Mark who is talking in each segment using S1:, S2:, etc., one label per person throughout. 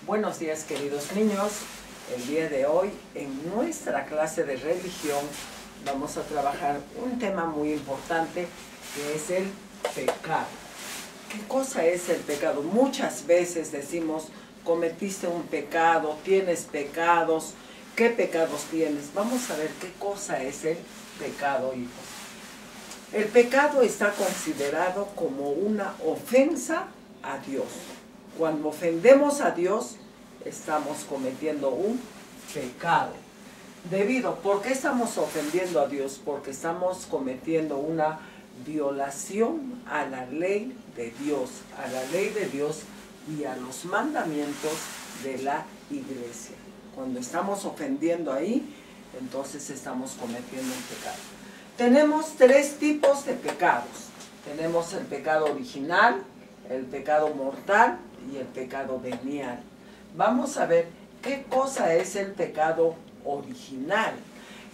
S1: Buenos días, queridos niños. El día de hoy, en nuestra clase de religión, vamos a trabajar un tema muy importante, que es el pecado. ¿Qué cosa es el pecado? Muchas veces decimos, cometiste un pecado, tienes pecados. ¿Qué pecados tienes? Vamos a ver qué cosa es el pecado, hijos. El pecado está considerado como una ofensa a Dios. Cuando ofendemos a Dios, estamos cometiendo un pecado. ¿Por qué estamos ofendiendo a Dios? Porque estamos cometiendo una violación a la ley de Dios, y a los mandamientos de la iglesia. Cuando estamos ofendiendo ahí, entonces estamos cometiendo un pecado. Tenemos tres tipos de pecados. Tenemos el pecado original, el pecado mortal y el pecado venial. Vamos a ver qué cosa es el pecado original.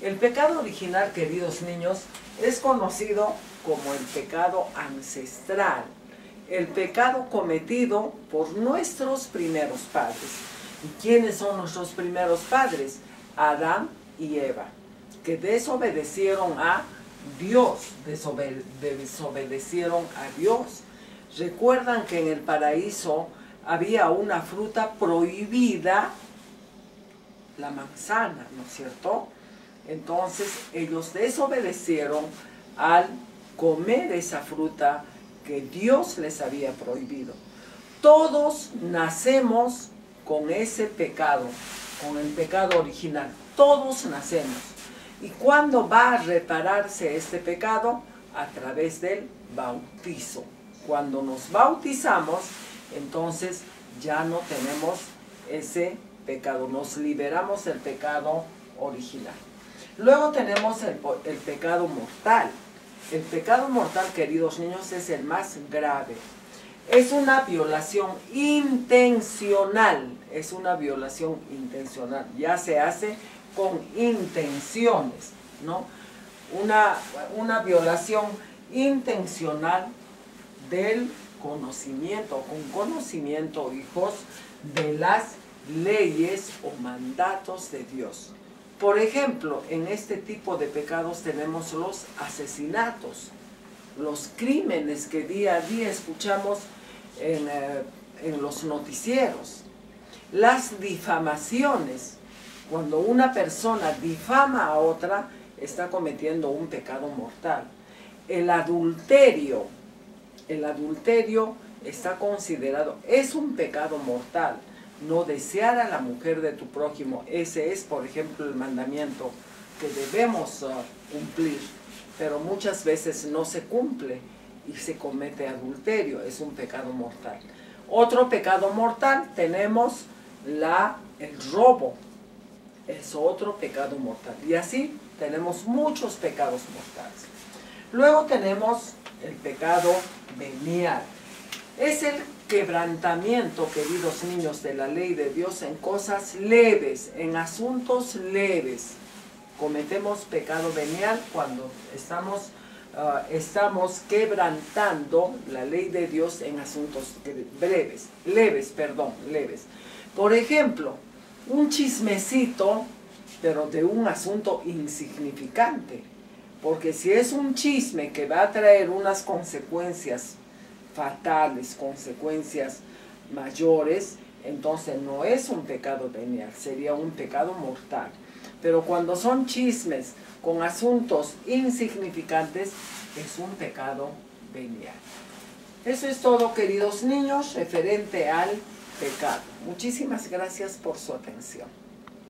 S1: El pecado original, queridos niños, es conocido como el pecado ancestral, el pecado cometido por nuestros primeros padres. ¿Y quiénes son nuestros primeros padres? Adán y Eva, que desobedecieron a Dios, desobedecieron a Dios. Recuerdan que en el paraíso había una fruta prohibida, la manzana, ¿no es cierto? Entonces ellos desobedecieron al comer esa fruta que Dios les había prohibido. Todos nacemos con ese pecado, con el pecado original. Todos nacemos. ¿Y cuándo va a repararse este pecado? A través del bautizo. Cuando nos bautizamos, entonces ya no tenemos ese pecado, nos liberamos del pecado original. Luego tenemos el pecado mortal. El pecado mortal, queridos niños, es el más grave. Es una violación intencional, ya se hace con intenciones, ¿no? Una violación intencional del conocimiento, con conocimiento, hijos, de las leyes o mandatos de Dios. Por ejemplo, en este tipo de pecados tenemos los asesinatos, los crímenes que día a día escuchamos en los noticieros, las difamaciones. Cuando una persona difama a otra, está cometiendo un pecado mortal. El adulterio está considerado, es un pecado mortal. No desear a la mujer de tu prójimo, ese es, por ejemplo, el mandamiento que debemos cumplir, pero muchas veces no se cumple y se comete adulterio, es un pecado mortal. Otro pecado mortal tenemos el robo, es otro pecado mortal, y así tenemos muchos pecados mortales. Luego tenemos el pecado venial. Es el quebrantamiento, queridos niños, de la ley de Dios en cosas leves, en asuntos leves. Cometemos pecado venial cuando estamos quebrantando la ley de Dios en asuntos leves. Por ejemplo, un chismecito, pero de un asunto insignificante. Porque si es un chisme que va a traer unas consecuencias fatales, consecuencias mayores, entonces no es un pecado venial, sería un pecado mortal. Pero cuando son chismes con asuntos insignificantes, es un pecado venial. Eso es todo, queridos niños, referente al pecado. Muchísimas gracias por su atención.